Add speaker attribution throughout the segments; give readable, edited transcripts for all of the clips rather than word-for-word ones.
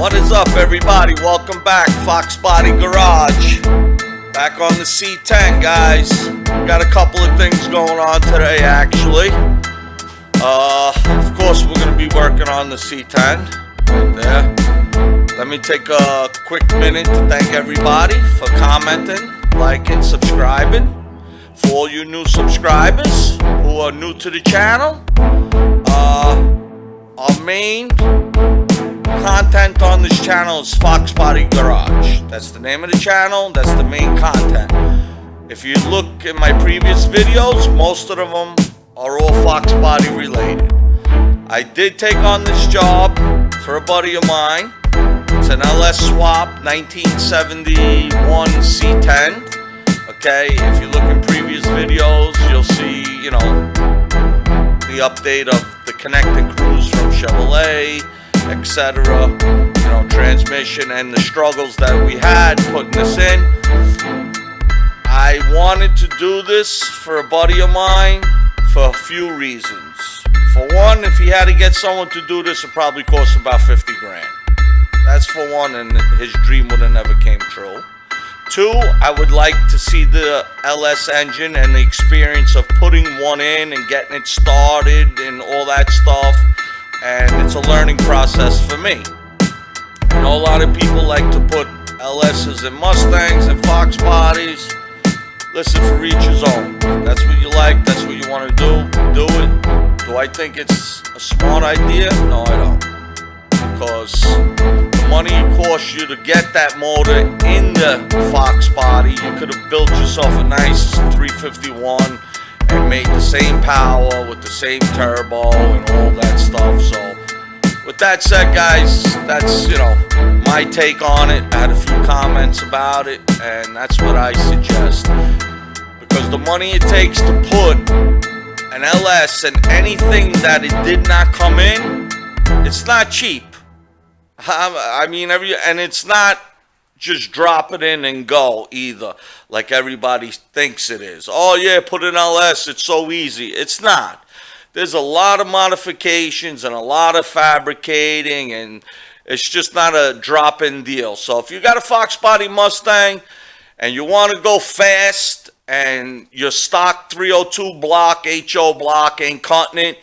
Speaker 1: What is up, everybody? Welcome back, Foxbody Garage. Back on the C10, guys. Got a couple of things going on today, actually. Of course, we're going to be working on the C10 right there. Let me take a quick minute to thank everybody for commenting, liking, subscribing. For all you new subscribers who are new to the channel, our main content on this channel is Foxbody Garage. That's the name of the channel. That's the main content. If you look at my previous videos, most of them are all Foxbody related. I did take on this job for a buddy of mine. It's an LS Swap 1971 C10. Okay, if you look in previous videos, you'll see, the update of the connecting cruise from Chevrolet, etc. Transmission and the struggles that we had putting this in. I wanted to do this for a buddy of mine for a few reasons. For one, if he had to get someone to do this, it probably cost about 50 grand. That's for one, and his dream would have never came true. Two, I would like to see the LS engine and the experience of putting one in and getting it started and all that stuff. And it's a learning process for me. I know a lot of people like to put LSs and Mustangs and Fox bodies. Listen, for each his own. That's what you like, that's what you want to do it. Do I think it's a smart idea? No, I don't. Because the money it costs you to get that motor in the Fox body, you could have built yourself a nice 351 and made the same power with the same turbo and all that stuff. So with that said, guys, that's my take on it. I had a few comments about it, and that's what I suggest, because the money it takes to put an LS and anything that it did not come in, it's not cheap. And it's not just drop it in and go either, like everybody thinks it is. Oh yeah, put an LS, it's so easy. It's not. There's a lot of modifications and a lot of fabricating, and it's just not a drop-in deal. So if you got a Foxbody Mustang and you want to go fast and your stock 302 block, HO block ain't cutting it,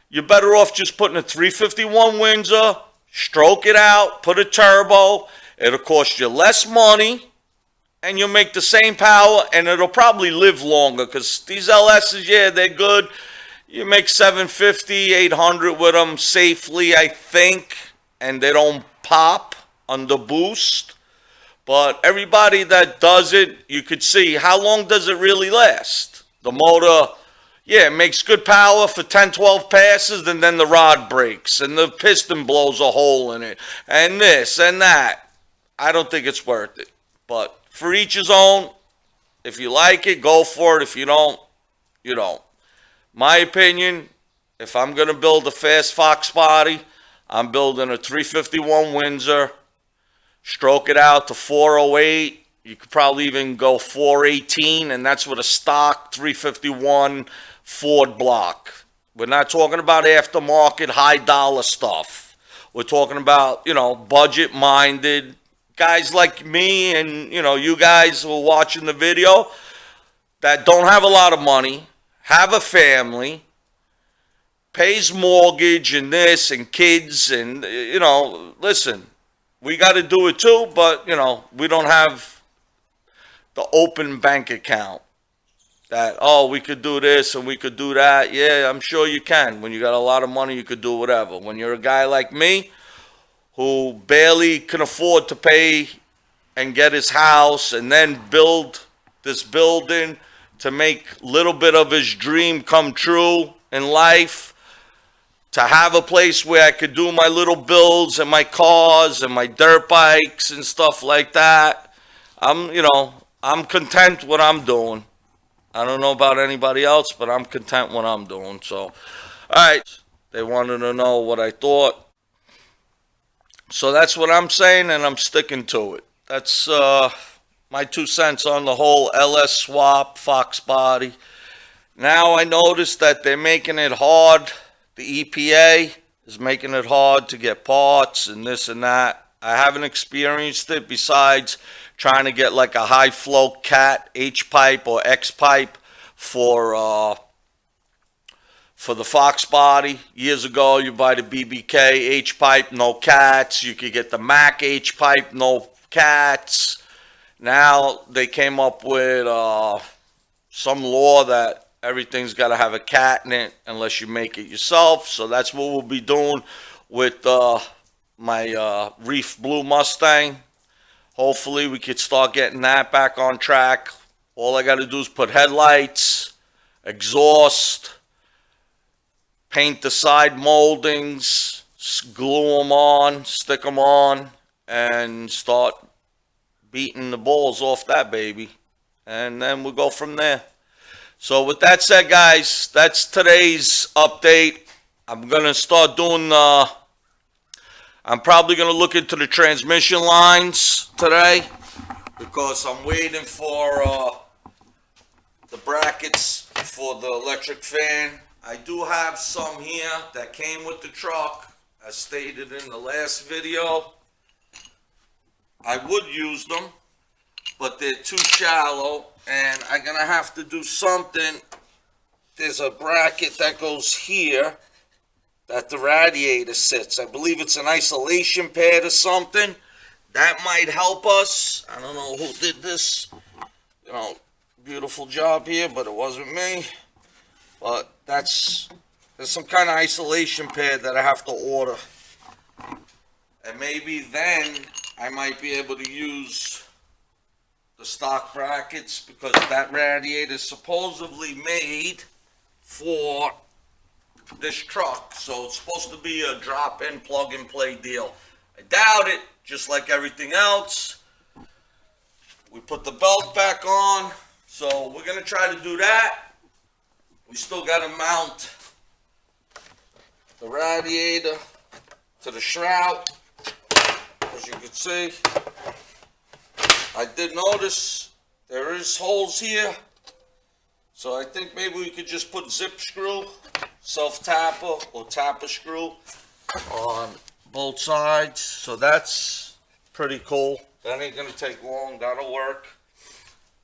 Speaker 1: you're better off just putting a 351 Windsor, stroke it out, put a turbo. It'll cost you less money, and you'll make the same power, and it'll probably live longer, because these LSs, yeah, they're good. You make 750, 800 with them safely, I think, and they don't pop under boost. But everybody that does it, you could see, how long does it really last? The motor, yeah, it makes good power for 10, 12 passes, and then the rod breaks, and the piston blows a hole in it, and this and that. I don't think it's worth it. But for each his own. If you like it, go for it. If you don't, you don't. My opinion, if I'm going to build a fast Fox body, I'm building a 351 Windsor, stroke it out to 408. You could probably even go 418, and that's with a stock 351 Ford block. We're not talking about aftermarket, high dollar stuff. We're talking about, budget-minded guys like me and, you guys who are watching the video that don't have a lot of money, have a family, pays mortgage and this and kids and, listen, we got to do it too, but, we don't have the open bank account that, we could do this and we could do that. Yeah, I'm sure you can. When you got a lot of money, you could do whatever. When you're a guy like me who barely can afford to pay and get his house and then build this building to make a little bit of his dream come true in life, to have a place where I could do my little builds and my cars and my dirt bikes and stuff like that, I'm content what I'm doing. I don't know about anybody else, but I'm content what I'm doing. So, all right, they wanted to know what I thought. So that's what I'm saying, and I'm sticking to it. That's my 2 cents on the whole LS swap, Foxbody. Now I noticed that they're making it hard. The EPA is making it hard to get parts and this and that. I haven't experienced it besides trying to get like a high flow cat H pipe or X pipe for the Foxbody. Years ago, you buy the BBK H pipe, no cats. You could get the Mac H pipe, no cats. Now they came up with some law that everything's got to have a cat in it unless you make it yourself. So that's what we'll be doing with my Reef Blue Mustang. Hopefully we could start getting that back on track. All I got to do is put headlights, exhaust, paint the side moldings, glue them on, stick them on, and start beating the balls off that baby. And then we'll go from there. So with that said, guys, that's today's update. I'm going to start doing I'm probably going to look into the transmission lines today because I'm waiting for the brackets for the electric fan. I do have some here that came with the truck, as stated in the last video. I would use them, but they're too shallow, and I'm going to have to do something. There's a bracket that goes here that the radiator sits. I believe it's an isolation pad or something. That might help us. I don't know who did this. You know, beautiful job here, but it wasn't me. But there's some kind of isolation pad that I have to order. And maybe then I might be able to use the stock brackets because that radiator is supposedly made for this truck. So it's supposed to be a drop-in, plug-and-play deal. I doubt it, just like everything else. We put the belt back on, so we're going to try to do that. We still got to mount the radiator to the shroud. As you can see, I did notice there is holes here. So I think maybe we could just put zip screw, self-tapper or tapper screw on both sides. So that's pretty cool. That ain't going to take long. That'll work.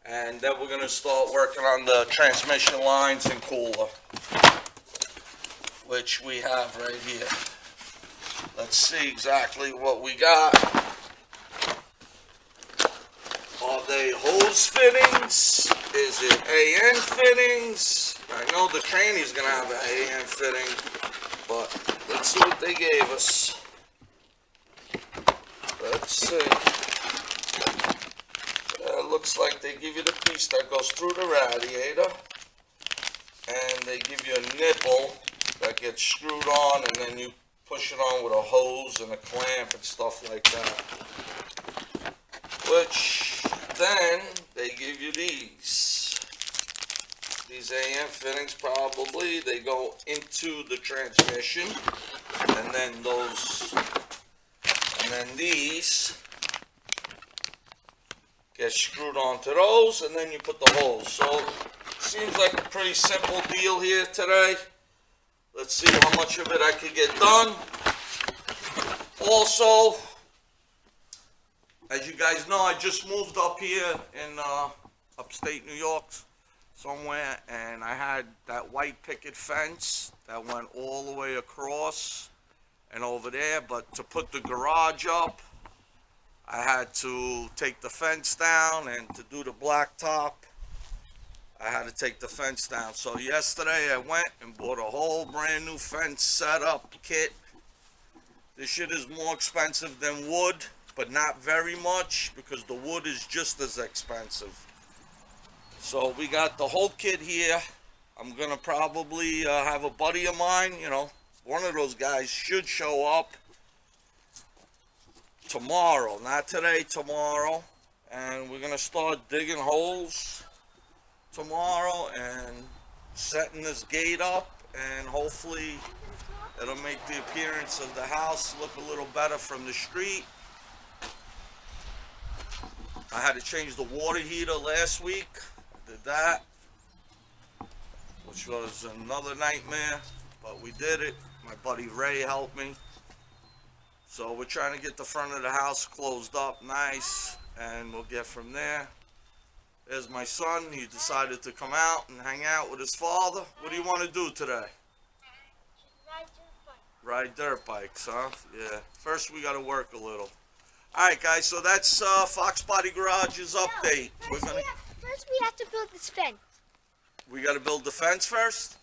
Speaker 1: And then we're going to start working on the transmission lines and cooler, which we have right here. Let's see exactly what we got. Are they hose fittings? Is it AN fittings? I know the trainee's going to have an AN fitting, but let's see what they gave us. Let's see. It looks like they give you the piece that goes through the radiator, and they give you a nipple that gets screwed on, and then you push it on with a hose and a clamp and stuff like that. Which then they give you these AN fittings. Probably they go into the transmission, and then these get screwed onto those, and then you put the hose. So seems like a pretty simple deal here today. Let's see how much of it I can get done. Also, as you guys know, I just moved up here in upstate New York somewhere, and I had that white picket fence that went all the way across and over there. But to put the garage up, I had to take the fence down, and to do the blacktop, I had to take the fence down. So yesterday I went and bought a whole brand new fence setup kit. This shit is more expensive than wood, but not very much, because the wood is just as expensive. So we got the whole kit here. I'm gonna probably have a buddy of mine, you know, one of those guys should show up tomorrow, not today, tomorrow, and we're gonna start digging holes tomorrow and setting this gate up, and hopefully it'll make the appearance of the house look a little better from the street. I had to change the water heater last week. I did that, which was another nightmare, but we did it. My buddy Ray helped me. So we're trying to get the front of the house closed up nice, and we'll get from there. There's my son. He decided to come out and hang out with his father. What do you want to do today? Ride dirt bikes, huh? Yeah. First we got to work a little. All right, guys. So that's Foxbody Garage's update.
Speaker 2: First we have to build this fence.
Speaker 1: We got to build the fence first?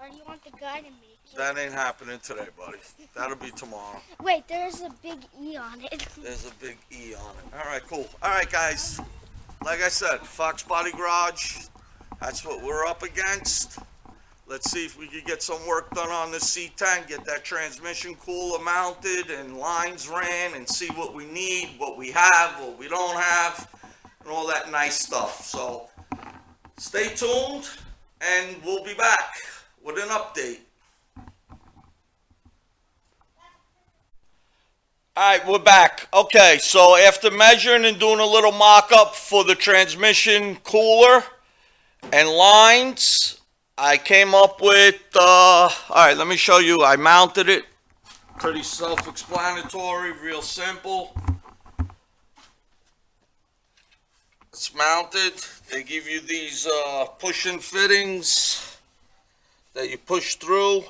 Speaker 2: Or do you want the guy to make it?
Speaker 1: That ain't happening today, buddy. That'll be tomorrow.
Speaker 2: Wait, there's a big E on it.
Speaker 1: There's a big E on it. All right, cool. All right, guys. Like I said, Foxbody Garage, that's what we're up against. Let's see if we can get some work done on this C10, get that transmission cooler mounted and lines ran, and see what we need, what we have, what we don't have, and all that nice stuff. So stay tuned, and we'll be back with an update. Alright, we're back. Okay, so after measuring and doing a little mock-up for the transmission cooler and lines, I came up with, alright, let me show you. I mounted it. Pretty self-explanatory, real simple. It's mounted. They give you these push-in fittings that you push through,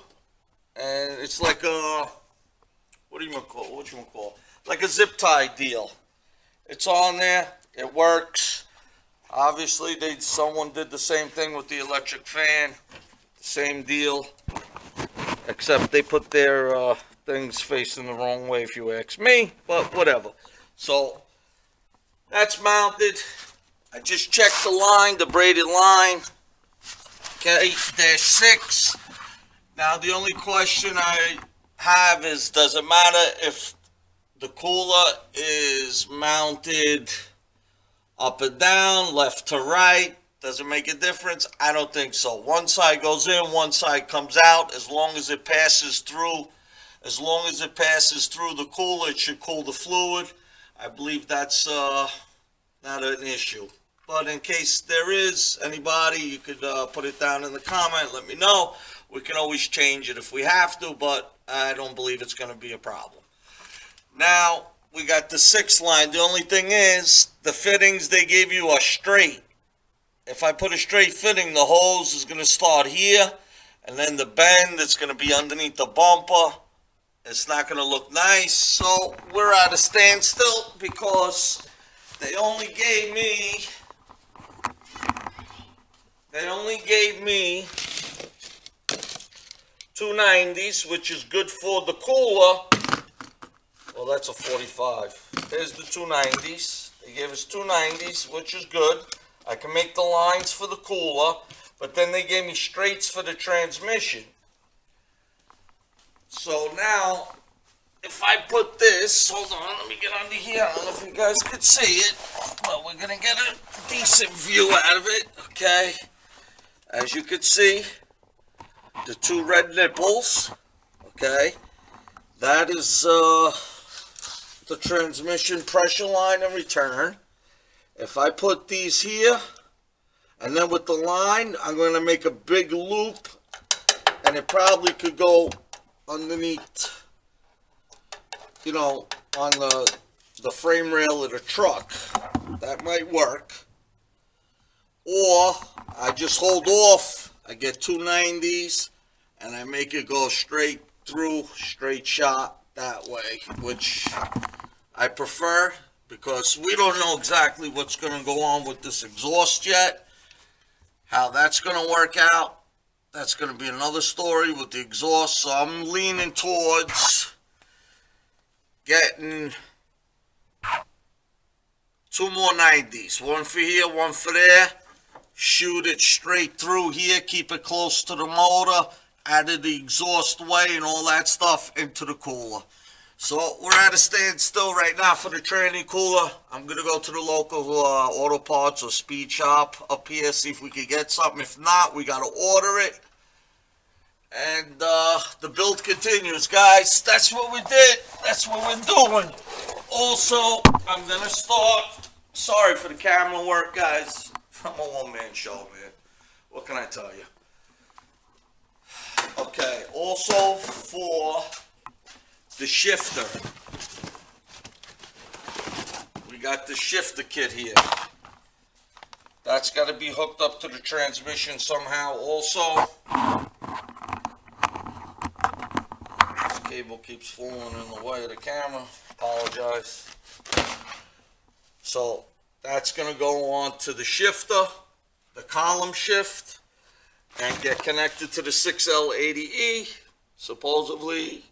Speaker 1: and it's like a... What you call it? Like a zip tie deal. It's on there. It works. Obviously, someone did the same thing with the electric fan. Same deal. Except they put their things facing the wrong way, if you ask me. But whatever. So that's mounted. I just checked the line, the braided line. Okay, -6. Now the only question I have is, does it matter if the cooler is mounted up and down, left to right? Does it make a difference? I don't think so. One side goes in, one side comes out. As long as it passes through the cooler, it should cool the fluid. I believe that's not an issue. But in case there is anybody, you could put it down in the comment, let me know. We can always change it if we have to, but I don't believe it's going to be a problem. Now, we got the 6 line. The only thing is, the fittings they gave you are straight. If I put a straight fitting, the hose is going to start here, and then the bend, it's going to be underneath the bumper. It's not going to look nice, so we're at a standstill because they only gave me 290s, which is good for the cooler. Well, that's a 45. There's the 290s. They gave us 290s, which is good. I can make the lines for the cooler, but then they gave me straights for the transmission. So now, if I put this, hold on, let me get under here. I don't know if you guys could see it, but we're going to get a decent view out of it, okay? As you can see, the 2 red nipples, okay? That is the transmission pressure line and return. If I put these here, and then with the line, I'm going to make a big loop, and it probably could go underneath, you know, on the frame rail of the truck. That might work. Or I just hold off, I get 290s, and I make it go straight through, straight shot that way, which I prefer, because we don't know exactly what's going to go on with this exhaust yet. How that's going to work out, that's going to be another story with the exhaust. So I'm leaning towards getting 2 more 90s. One for here, one for there. Shoot it straight through here. Keep it close to the motor. Added the exhaust way and all that stuff into the cooler. So we're at a standstill right now for the tranny cooler. I'm going to go to the local auto parts or speed shop up here, see if we can get something. If not, we got to order it. And the build continues, guys. That's what we did. That's what we're doing. Also, I'm going to start. Sorry for the camera work, guys. I'm a one-man show, man. What can I tell you? Okay, also for the shifter. got the shifter kit here. That's got to be hooked up to the transmission somehow also. This cable keeps falling in the way of the camera. Apologize. So that's going to go on to the shifter, the column shift, and get connected to the 6L80E. Supposedly,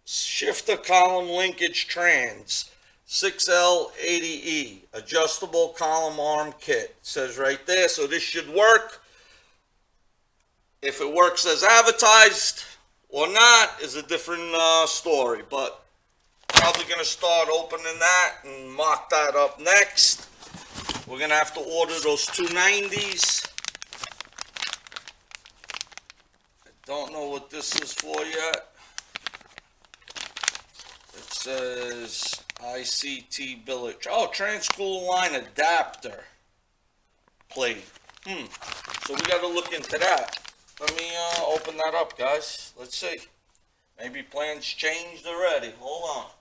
Speaker 1: shifter column linkage trans. 6L80E, adjustable column arm kit. It says right there, so this should work. If it works as advertised or not is a different story, but probably going to start opening that and mock that up next. We're going to have to order those 290s. I don't know what this is for yet. It says ICT billet. Oh, trans-cooler line adapter plate. So we got to look into that. Let me open that up, guys. Let's see. Maybe plans changed already. Hold on.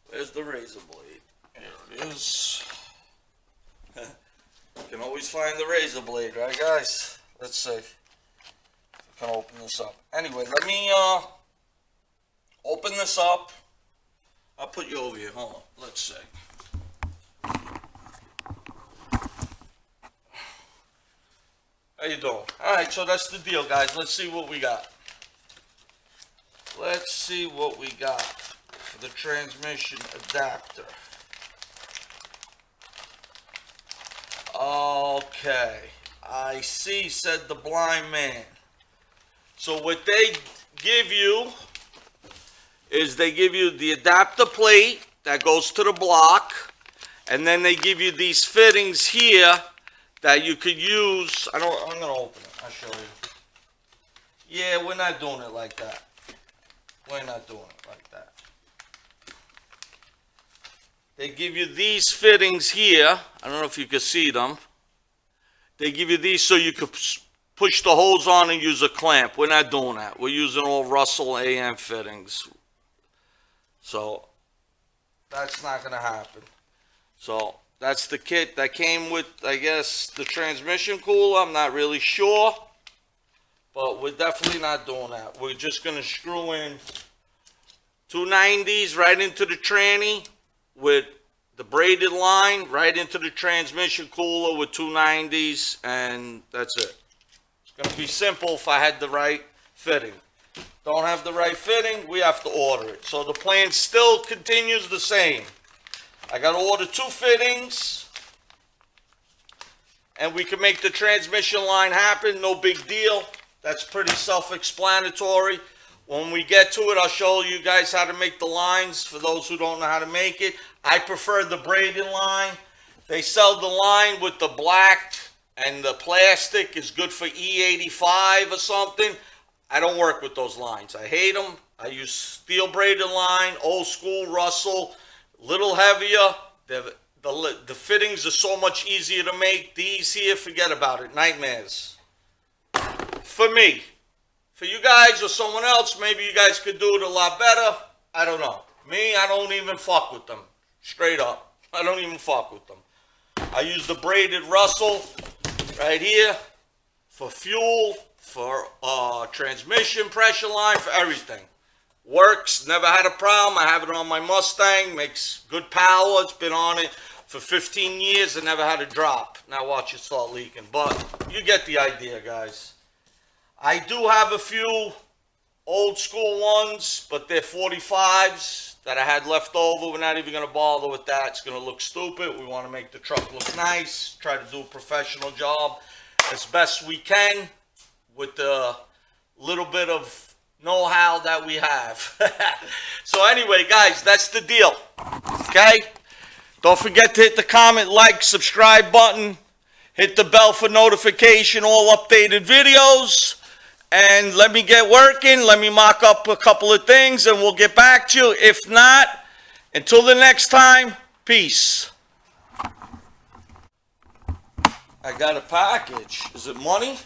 Speaker 1: Where's the razor blade? Here it is. You can always find the razor blade, right, guys? Let's see. I can open this up. Anyway, let me open this up. I'll put you over here. Hold on. Let's see. How you doing? All right, so that's the deal, guys. Let's see what we got. Let's see what we got for the transmission adapter. Okay. I see, said the blind man. So what they give you is they give you the adapter plate that goes to the block, and then they give you these fittings here that you could use. I'm gonna open it. I'll show you. Yeah, we're not doing it like that. We're not doing it like that. They give you these fittings here. I don't know if you can see them. They give you these so you could push the hose on and use a clamp. We're not doing that. We're using all Russell AM fittings. So that's not going to happen. So that's the kit that came with, I guess, the transmission cooler. I'm not really sure. But we're definitely not doing that. We're just going to screw in 290s right into the tranny with the braided line right into the transmission cooler with 290s, and that's it. It's going to be simple if I had the right fitting. Don't have the right fitting, we have to order it. So the plan still continues the same. I got to order 2 fittings, and we can make the transmission line happen. No big deal. That's pretty self-explanatory. When we get to it, I'll show you guys how to make the lines for those who don't know how to make it. I prefer the braided line. They sell the line with the black, and the plastic is good for E85 or something. I don't work with those lines. I hate them. I use steel braided line, old school Russell, little heavier. The fittings are so much easier to make. These here, forget about it. Nightmares. For me. For you guys or someone else, maybe you guys could do it a lot better. I don't know. Me, I don't even fuck with them. Straight up. I don't even fuck with them. I use the braided Russell right here for fuel, for transmission pressure line, for everything. Works. Never had a problem. I have it on my Mustang. Makes good power. It's been on it for 15 years and never had a drop. Now watch it start leaking. But you get the idea, guys. I do have a few old school ones, but they're 45s that I had left over. We're not even going to bother with that. It's going to look stupid. We want to make the truck look nice, try to do a professional job as best we can with the little bit of know-how that we have. So anyway, guys, that's the deal. Okay? Don't forget to hit the comment, like, subscribe button. Hit the bell for notification, all updated videos. And let me get working. Let me mock up a couple of things and we'll get back to you. If not, until the next time, peace. I got a package. Is it money?